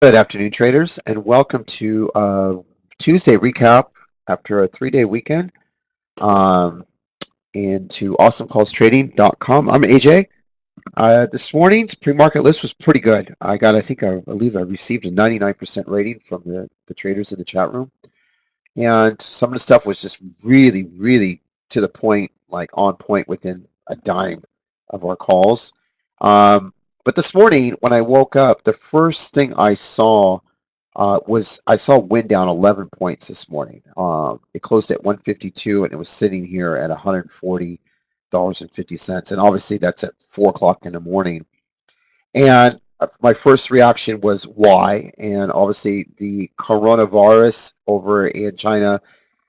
Good afternoon, traders, and welcome to Tuesday recap after a 3-day weekend um, into Awesomecallstrading.com. I'm AJ. This morning's pre-market list was pretty good. I believe I received a 99% rating from the traders in the chat room, and some of the stuff was just really, really to the point, like on point within a dime of our calls. But this morning, when I woke up, the first thing I saw was I saw wind down 11 points this morning. It closed at 152 and it was sitting here at $140.50. And obviously that's at 4 o'clock in the morning. And my first reaction was why? And obviously the coronavirus over in China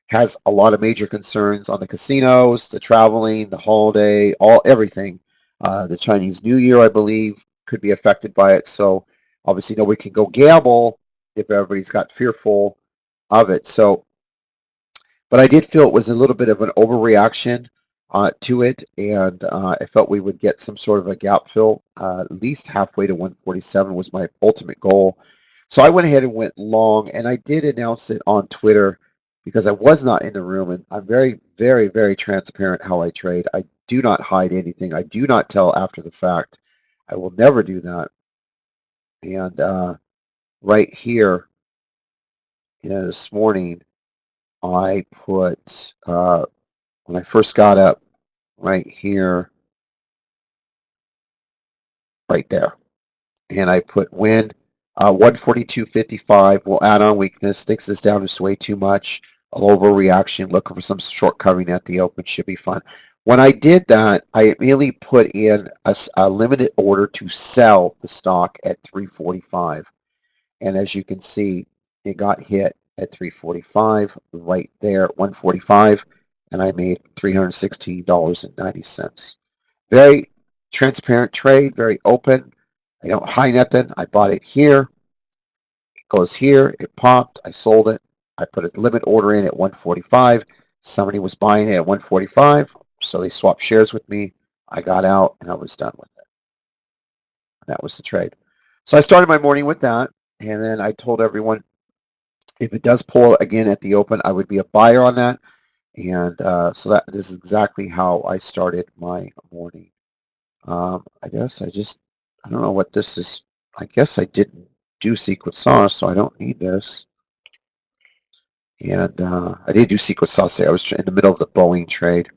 has a lot of major concerns on the casinos, the traveling, the holiday, everything. The Chinese New Year, I believe, could be affected by it. So obviously nobody can go gamble if everybody's got fearful of it. So, but I did feel it was a little bit of an overreaction to it, and I felt we would get some sort of a gap fill, at least halfway to 147 was my ultimate goal. So I went ahead and went long, and I did announce it on Twitter because I was not in the room, and I'm very, very, very transparent how I trade. I do not hide anything. I do not tell after the fact. I will never do that. And right here, this morning, I put when I first got up right here, right there, and I put win 142.55 will add on weakness. Thinks this down is way too much. A overreaction. Looking for some short covering at the open. Should be fun. When I did that, I immediately put in a limited order to sell the stock at 345, and as you can see, it got hit at 345 right there, 145, and I made $316.90. Very transparent trade, very open. I don't hide nothing. I bought it here. It goes here. It popped. I sold it. I put a limit order in at 145. Somebody was buying it at 145, so they swapped shares with me. I got out and I was done with it. That was the trade. So I started my morning with that, and then I told everyone if it does pull again at the open, I would be a buyer on that. And so that is exactly how I started my morning. I don't know what this is. I guess I didn't do secret sauce, so I don't need this. And I did do secret sauce there. I was in the middle of the Boeing trade.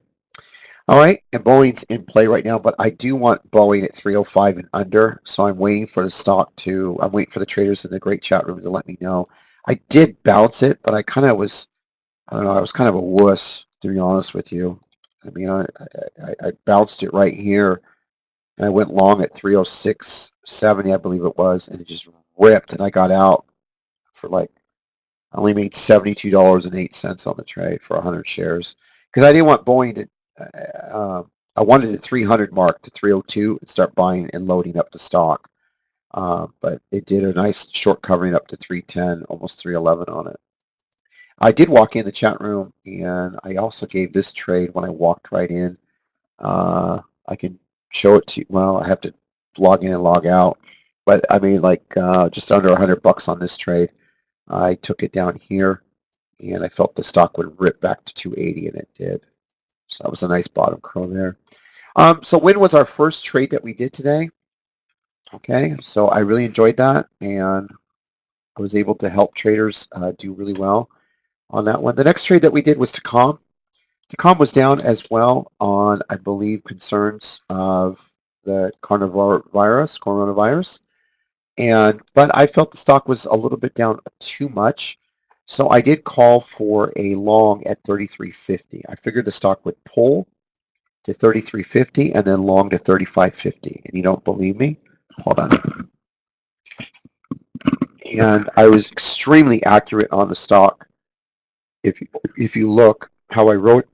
All right, and Boeing's in play right now, but I do want Boeing at 305 and under, so I'm waiting for the stock to, I'm waiting for the traders in the great chat room to let me know. I did bounce it, but I don't know, I was kind of a wuss, to be honest with you. I mean, I bounced it right here, and I went long at 306.70, I believe it was, and it just ripped, and I got out for like, I only made $72.08 on the trade for 100 shares because I didn't want Boeing to. I wanted the 300 mark to 302 and start buying and loading up the stock, but it did a nice short covering up to 310, almost 311 on it. I did walk in the chat room, and I also gave this trade when I walked right in. I can show it to you. Well, I have to log in and log out, but I mean, like just under $100 on this trade. I took it down here, and I felt the stock would rip back to 280, and it did. So that was a nice bottom curl there. So when was our first trade that we did today? Okay, so I really enjoyed that, and I was able to help traders do really well on that one. The next trade that we did was Tacom. Tacom was down as well on, I believe, concerns of the coronavirus. But I felt the stock was a little bit down too much. So I did call for a long at 33.50. I figured the stock would pull to 33.50 and then long to 35.50. And you don't believe me? Hold on. And I was extremely accurate on the stock. If you look how I wrote,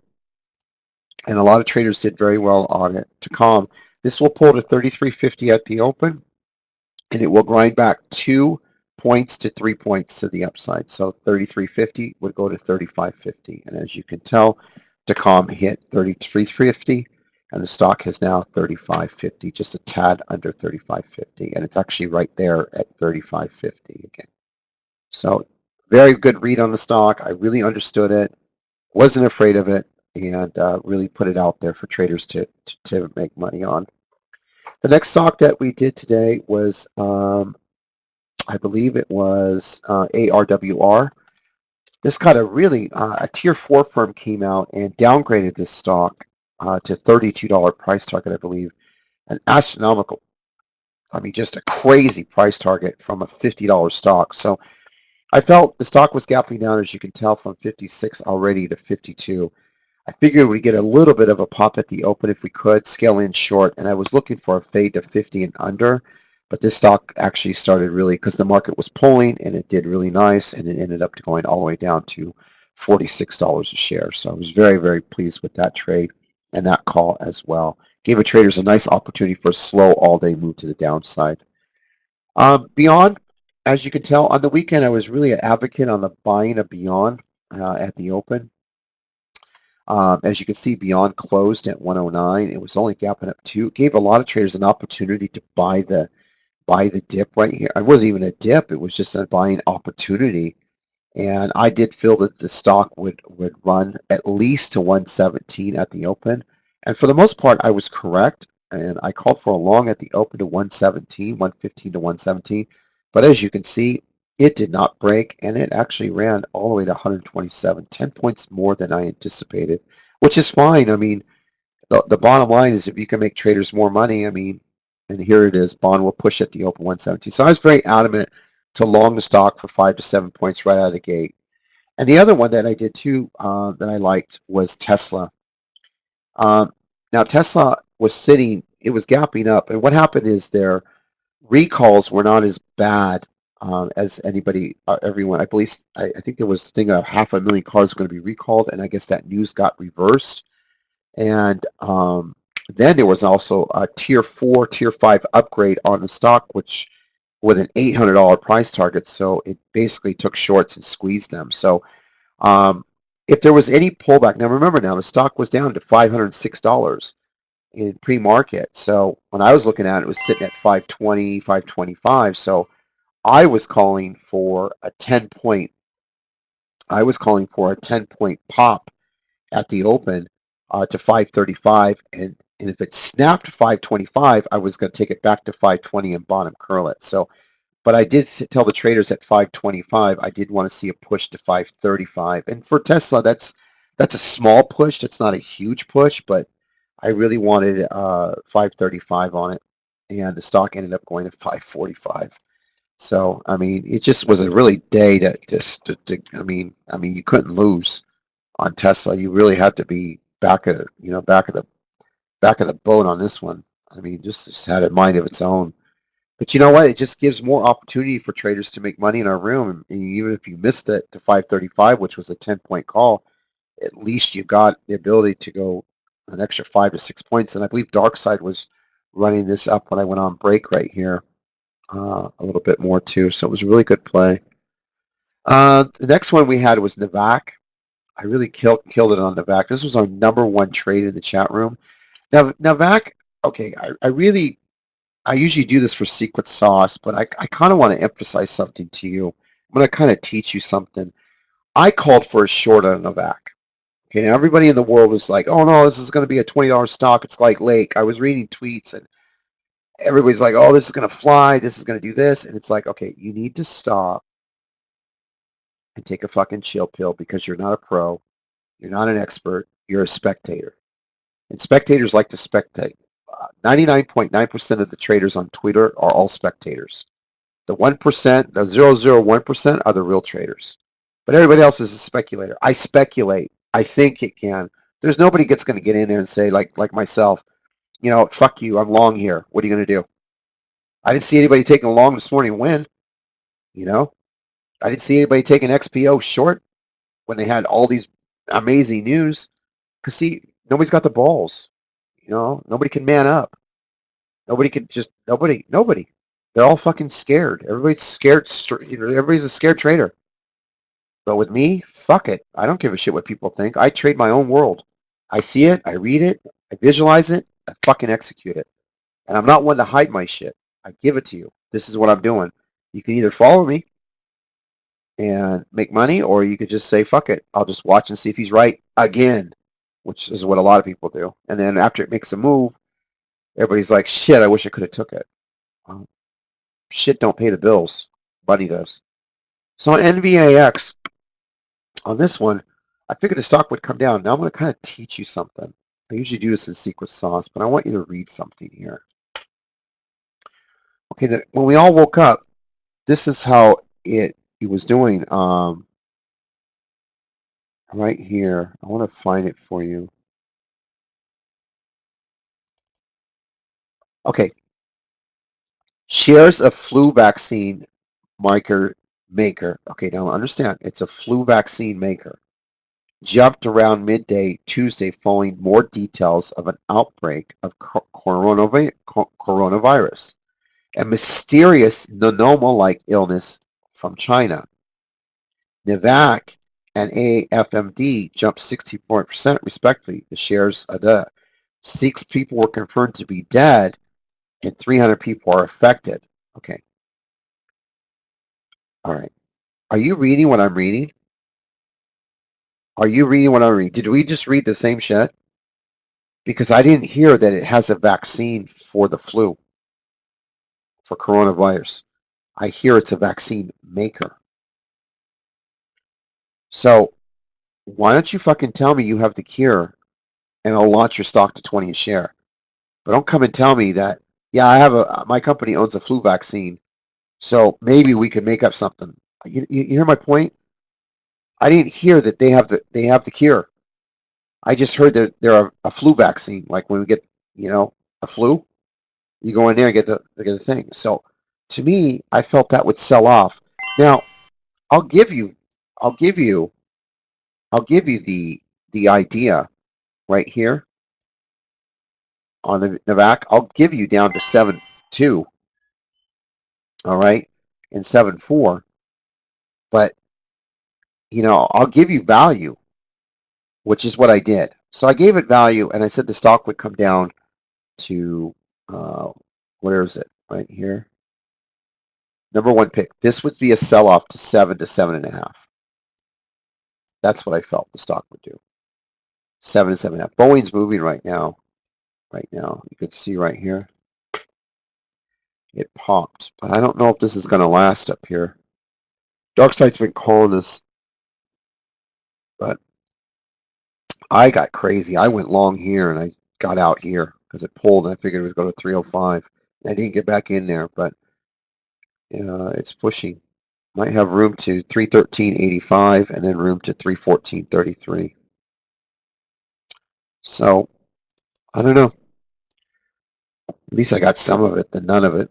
and a lot of traders did very well on it. Tacom, this will pull to 33.50 at the open, and it will grind back 2 points to 3 points to the upside. So 33.50 would go to 35.50. And as you can tell, Tacom hit 33.50 and the stock is now 35.50, just a tad under 35.50, and it's actually right there at 35.50 again. So very good read on the stock. I really understood it, wasn't afraid of it, and really put it out there for traders to make money on. The next stock that we did today was, I believe it was ARWR. This got a really, a tier 4 firm came out and downgraded this stock to $32 price target, I believe. An astronomical, I mean, just a crazy price target from a $50 stock. So I felt the stock was gapping down, as you can tell, from 56 already to 52. I figured we'd get a little bit of a pop at the open if we could, scale in short, and I was looking for a fade to 50 and under, but this stock actually started really, because the market was pulling, and it did really nice, and it ended up going all the way down to $46 a share. So I was very, very pleased with that trade and that call as well. Gave the traders a nice opportunity for a slow all-day move to the downside. Beyond, as you can tell, on the weekend, I was really an advocate on the buying of Beyond at the open. As you can see, Beyond closed at 109. It was only gapping up 2. It gave a lot of traders an opportunity to buy the dip right here. It wasn't even a dip. It was just a buying opportunity. And I did feel that the stock would run at least to 117 at the open. And for the most part, I was correct. And I called for a long at the open to 117, 115 to 117. But as you can see, it did not break, and it actually ran all the way to 127, 10 points more than I anticipated, which is fine. I mean, the bottom line is if you can make traders more money, I mean, and here it is, bond will push at the open 117. So I was very adamant to long the stock for 5 to 7 points right out of the gate. And the other one that I did too that I liked was Tesla. Now Tesla was sitting, it was gapping up, and what happened is their recalls were not as bad as everyone. I think there was the thing of 500,000 cars were going to be recalled, and I guess that news got reversed. And then there was also a tier 4, tier 5 upgrade on the stock, which with an $800 price target. So it basically took shorts and squeezed them. So if there was any pullback, now remember, now the stock was down to $506 in pre-market. So when I was looking at it, it was sitting at 520, 525. So I was calling for a 10 point. I was calling for a 10-point pop at the open to 535, and if it snapped 525, I was going to take it back to 520 and bottom curl it. So, but I did tell the traders at 525 I did want to see a push to 535, and for Tesla, that's a small push. That's not a huge push, but I really wanted 535 on it, and the stock ended up going to 545. So I mean, it just was a really day I mean, you couldn't lose on Tesla. You really had to be back of the boat on this one. I mean, just had a mind of its own. But you know what? It just gives more opportunity for traders to make money in our room. And even if you missed it to 535, which was a 10-point call, at least you got the ability to go an extra 5 to 6 points. And I believe Darkside was running this up when I went on break right here a little bit more too. So it was a really good play. The next one we had was Navac. I really killed it on Navac. This was our #1 trade in the chat room. Now Navac, okay, I usually do this for secret sauce, but I kind of want to emphasize something to you. I'm going to kind of teach you something. I called for a short on Navac. Okay, now everybody in the world was like, oh no, this is going to be a $20 stock. It's like Lake. I was reading tweets and everybody's like, oh, this is going to fly. This is going to do this. And it's like, okay, you need to stop and take a fucking chill pill because you're not a pro. You're not an expert. You're a spectator. And spectators like to spectate. 99.9% of the traders on Twitter are all spectators. The 1%, the 0.001% are the real traders. But everybody else is a speculator. I speculate. I think it can. There's nobody that's going to get in there and say, like myself, you know, fuck you, I'm long here. What are you going to do? I didn't see anybody taking a long this morning and win. You know, I didn't see anybody taking XPO short when they had all these amazing news. Because, see, nobody's got the balls. You know, nobody can man up. Nobody can just, nobody. They're all fucking scared. Everybody's scared. Everybody's a scared trader. But with me, fuck it. I don't give a shit what people think. I trade my own world. I see it. I read it. I visualize it, I fucking execute it. And I'm not one to hide my shit. I give it to you. This is what I'm doing. You can either follow me and make money, or you could just say, fuck it. I'll just watch and see if he's right again, which is what a lot of people do. And then after it makes a move, everybody's like, shit, I wish I could have took it. Shit don't pay the bills. Money does. So on NVAX, on this one, I figured the stock would come down. Now I'm going to kind of teach you something. I usually do this in secret sauce, but I want you to read something here. Okay, when we all woke up, this is how it was doing. Right here. I want to find it for you. Okay. Shares of flu vaccine maker. Okay, now understand, it's a flu vaccine maker. Jumped around midday Tuesday following more details of an outbreak of coronavirus, a mysterious pneumonia-like illness from China. Navac and AFMD jumped 64% respectively. The shares of the 6 people were confirmed to be dead and 300 people are affected. Okay. All right. Are you reading what I'm reading? Are you reading what I'm reading? Did we just read the same shit? Because I didn't hear that it has a vaccine for the flu, for coronavirus. I hear it's a vaccine maker. So why don't you fucking tell me you have the cure and I'll launch your stock to 20 a share. But don't come and tell me that, yeah, my company owns a flu vaccine, so maybe we could make up something. You hear my point? I didn't hear that they have the cure. I just heard that they're a flu vaccine. Like when we get, a flu, you go in there and get the thing. So to me, I felt that would sell off. Now, I'll give you I'll give you the idea right here on the Navac. I'll give you down to 7.2, all right, and 7.4, but I'll give you value, which is what I did. So I gave it value, and I said the stock would come down to where is it? Right here. Number 1 pick. This would be a sell-off to 7 to 7.5. That's what I felt the stock would do. 7 to 7.5. Boeing's moving right now. Right now, you can see right here. It popped, but I don't know if this is going to last up here. Darkside's been calling this, but I got crazy. I went long here and I got out here because it pulled and I figured it was going to 305. I didn't get back in there, but it's pushing. Might have room to 313.85 and then room to 314.33. So I don't know. At least I got some of it than none of it.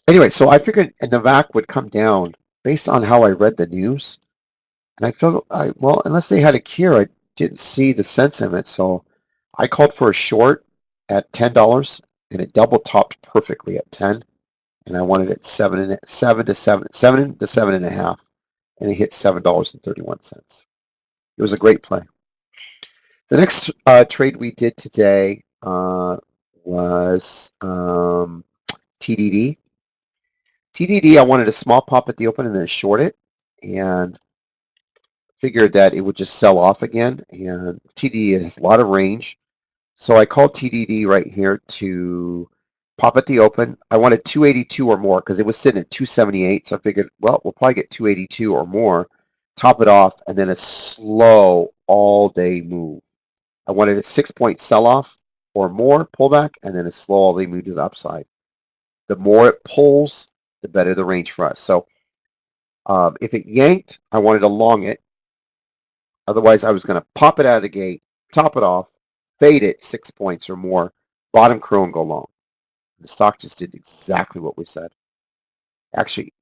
Anyway, so I figured Navac would come down based on how I read the news. And I felt, well, unless they had a cure, I didn't see the sense in it. So I called for a short at $10 and it double topped perfectly at 10. And I wanted it 7 to 7.5. And it hit $7.31. It was a great play. The next trade we did today was TDD. TDD, I wanted a small pop at the open and then short it, and figured that it would just sell off again. And TDD has a lot of range, so I called TDD right here to pop at the open. I wanted 282 or more because it was sitting at 278, so I figured, well, we'll probably get 282 or more, top it off, and then a slow all-day move. I wanted a 6-point sell-off or more pullback, and then a slow all-day move to the upside. The more it pulls, the better the range for us. So if it yanked, I wanted to long it. Otherwise, I was going to pop it out of the gate, top it off, fade it 6 points or more, bottom curl and go long. The stock just did exactly what we said. Actually,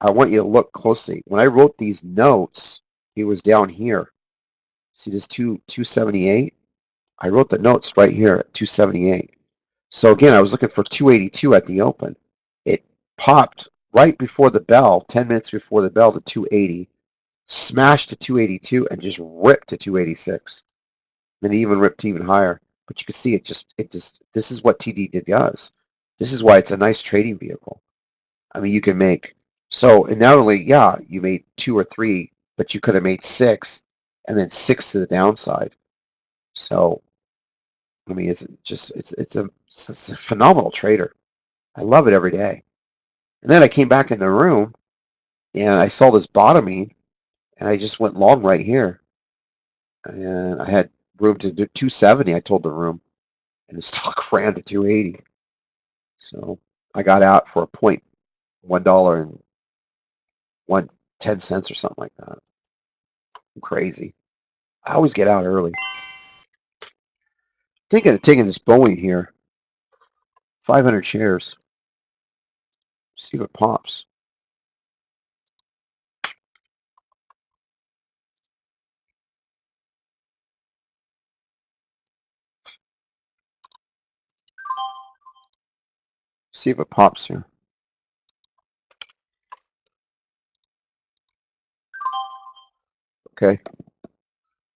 I want you to look closely. When I wrote these notes, it was down here. See this 278? I wrote the notes right here at 278. So again, I was looking for 282 at the open. It popped right before the bell, 10 minutes before the bell, to 280, smashed to 282, and just ripped to 286. Then it even ripped even higher. But you can see this is what TD does. This is why it's a nice trading vehicle. I mean, you can make, so, and not only, yeah, you made 2 or 3, but you could have made 6 and then 6 to the downside. So, I mean, it's a phenomenal trader. I love it every day. And then I came back in the room and I saw this bottoming and I just went long right here. And I had room to do 270, I told the room, and the stock ran to 280. So I got out for a point, $1 and 1.10 or something like that. I'm crazy. I always get out early. Thinking of taking this Boeing here, 500 shares. See if it pops. See if it pops here. Okay.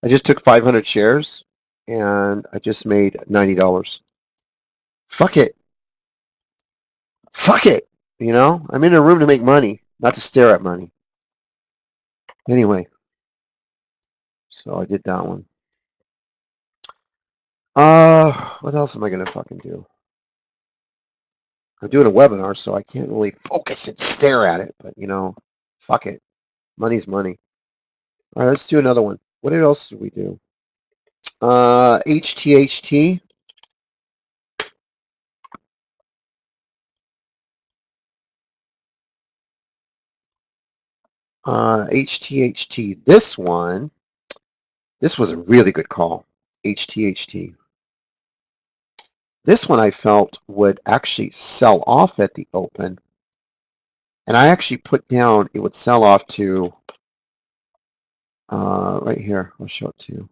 I just took 500 shares and I just made $90. Fuck it. Fuck it. You know, I'm in a room to make money, not to stare at money. Anyway, so I did that one. What else am I gonna fucking do? I'm doing a webinar, so I can't really focus and stare at it. But you know, fuck it. Money's money. All right, let's do another one. What else did we do? HTHT. HTHT. This was a really good call. HTHT. This one I felt would actually sell off at the open. And I actually put down it would sell off to right here. I'll show it to you.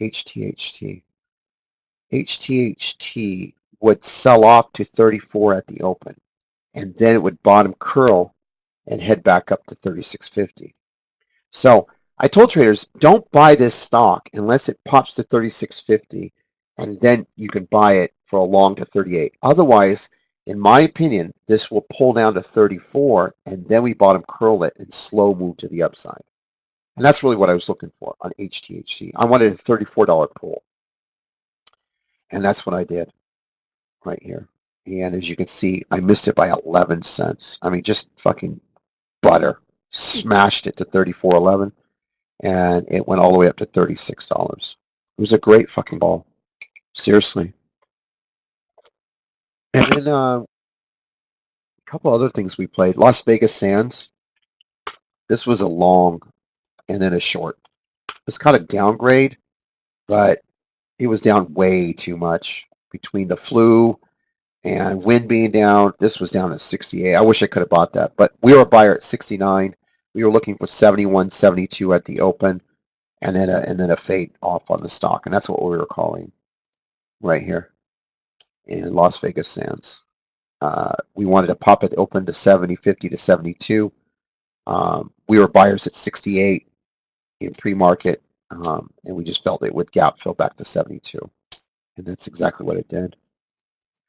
HTHT. HTHT would sell off to 34 at the open. And then it would bottom curl and head back up to 36.50. So I told traders, don't buy this stock unless it pops to 36.50, and then you can buy it for a long to 38. Otherwise, in my opinion, this will pull down to 34, and then we bottom curl it and slow move to the upside. And that's really what I was looking for on HTHC. I wanted a $34 pull, and that's what I did right here. And as you can see, I missed it by 11 cents. I mean, just fucking butter. Smashed it to 34.11. And it went all the way up to $36. It was a great fucking ball. Seriously. And then a couple other things we played. Las Vegas Sands. This was a long and then a short. It's kind of downgrade, but it was down way too much between the flu and wind being down. This was down at 68. I wish I could have bought that, but we were a buyer at 69. We were looking for 71, 72 at the open, and then a fade off on the stock, and that's what we were calling right here in Las Vegas Sands. We wanted to pop it open to 70, 50 to 72. We were buyers at 68 in pre-market, and we just felt it would gap fill back to 72, and that's exactly what it did.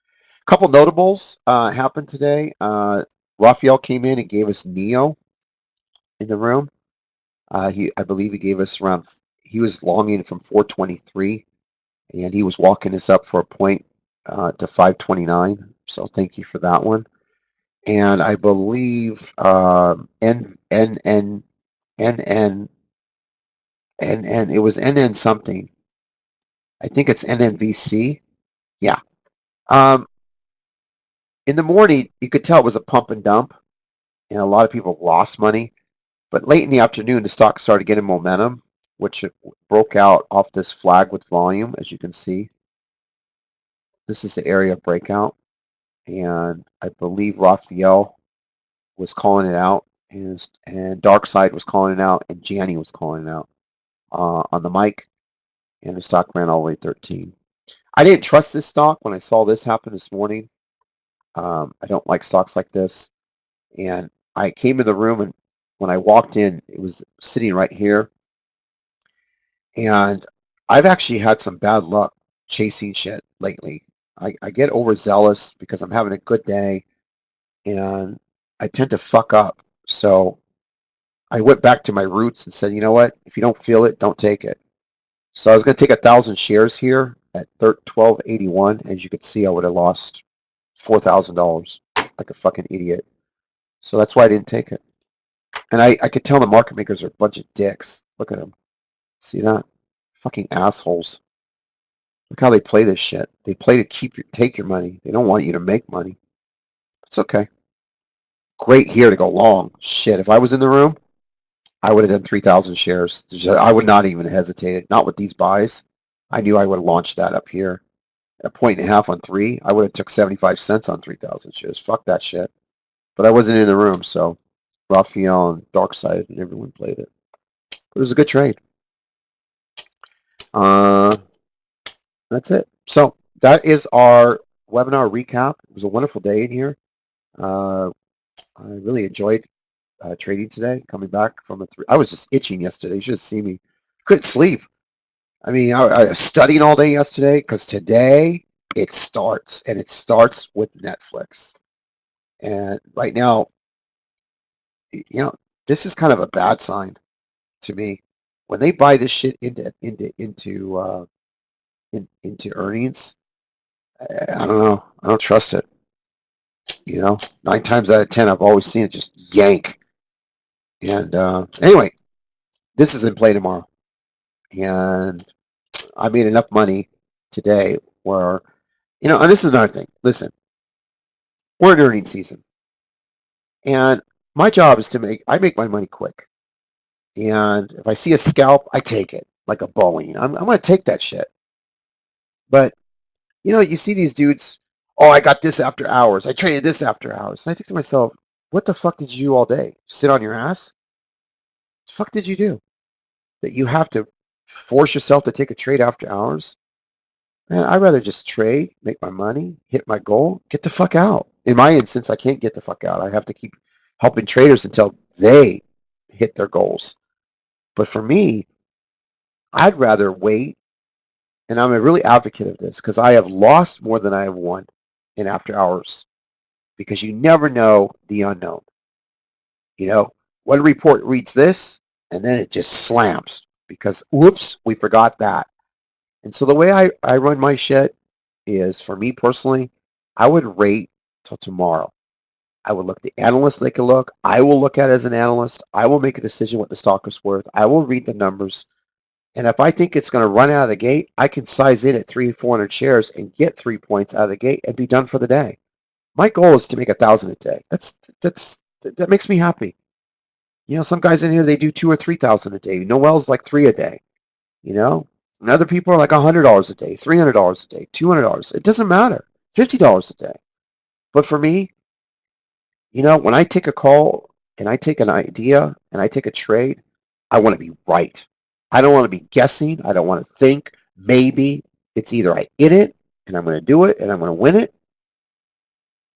A couple notables happened today. Raphael came in and gave us Neo in the room. I believe he gave us around. He was longing from 423, and he was walking us up for a point to 529. So thank you for that one. And I believe N it was NN something. I think it's NNVC. Yeah. In the morning, you could tell it was a pump and dump, and a lot of people lost money. But late in the afternoon, the stock started getting momentum, which it broke out off this flag with volume, as you can see. This is the area of breakout, and I believe Raphael was calling it out, and Dark Side was calling it out, and Gianni was calling it out on the mic, and the stock ran all the way 13. I didn't trust this stock when I saw this happen this morning. I don't like stocks like this, and I came in the room, and when I walked in, it was sitting right here, and I've actually had some bad luck chasing shit lately. I get overzealous because I'm having a good day, and I tend to fuck up. So I went back to my roots and said, you know what? If you don't feel it, don't take it. So I was going to take 1,000 shares here at 12.81. As you could see, I would have lost $4,000 like a fucking idiot. So that's why I didn't take it. And I could tell the market makers are a bunch of dicks. Look at them. See that? Fucking assholes. Look how they play this shit. They play to take your money. They don't want you to make money. It's okay. Great here to go long. Shit, if I was in the room, I would have done 3,000 shares. I would not even hesitate. Not with these buys. I knew I would have launched that up here. At a point and a half on 3, I would have took 75 cents on 3,000 shares. Fuck that shit. But I wasn't in the room, so Raphael and Darkside and everyone played it. It was a good trade. That's it. So that is our webinar recap. It was a wonderful day in here. I really enjoyed trading today. Coming back from I was just itching yesterday. You should have seen me. Couldn't sleep. I mean, I was studying all day yesterday because today it starts, and it starts with Netflix. And right now, this is kind of a bad sign to me. When they buy this shit into earnings, I don't know. I don't trust it. 9 times out of 10, I've always seen it just yank. And anyway, this is in play tomorrow, and I made enough money today where, and this is another thing. Listen, we're in earnings season, and my job is I make my money quick. And if I see a scalp, I take it like a Boeing. I'm going to take that shit. But, you see these dudes, oh, I got this after hours. I traded this after hours. And I think to myself, what the fuck did you do all day? Sit on your ass? What the fuck did you do? That you have to force yourself to take a trade after hours? Man, I'd rather just trade, make my money, hit my goal, get the fuck out. In my instance, I can't get the fuck out. I have to keep helping traders until they hit their goals. But for me, I'd rather wait, and I'm a really advocate of this because I have lost more than I have won in after hours because you never know the unknown. One report reads this, and then it just slams because, whoops, we forgot that. And so the way I run my shit is, for me personally, I would wait till tomorrow. I would look at the analysts they can look. I will look at it as an analyst. I will make a decision what the stock is worth. I will read the numbers. And if I think it's going to run out of the gate, I can size in at 300-400 shares and get 3 points out of the gate and be done for the day. My goal is to make 1,000 a day. That makes me happy. Some guys in here, they do 2,000 or 3,000 a day. Noel's like 3 a day. And other people are like $100 a day, $300 a day, $200. It doesn't matter. $50 a day. But for me, when I take a call and I take an idea and I take a trade, I want to be right. I don't want to be guessing. I don't want to think maybe. It's either I hit it and I'm going to do it and I'm going to win it,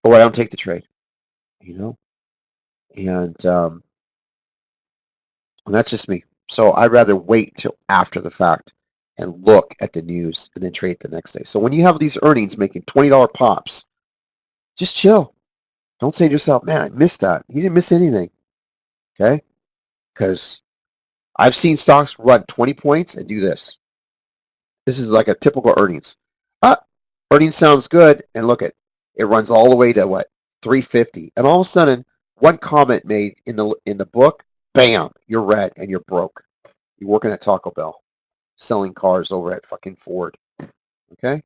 or I don't take the trade. And that's just me. So I'd rather wait till after the fact and look at the news and then trade the next day. So when you have these earnings making $20 pops, just chill. Don't say to yourself, man, I missed that. You didn't miss anything. Okay? Because I've seen stocks run 20 points and do this. This is like a typical earnings. Earnings sounds good, and look at it runs all the way to what? 350. And all of a sudden, one comment made in the book, bam, you're red and you're broke. You're working at Taco Bell, selling cars over at fucking Ford. Okay?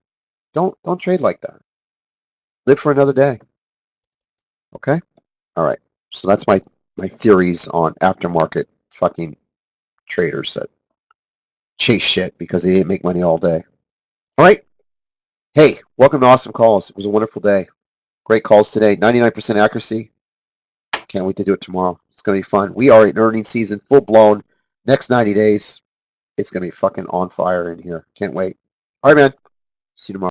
Don't trade like that. Live for another day. Okay? All right. So that's my theories on aftermarket fucking traders that chase shit because they didn't make money all day. All right. Hey, welcome to Awesome Calls. It was a wonderful day. Great calls today. 99% accuracy. Can't wait to do it tomorrow. It's going to be fun. We are in earnings season, full blown. Next 90 days, it's going to be fucking on fire in here. Can't wait. All right, man. See you tomorrow.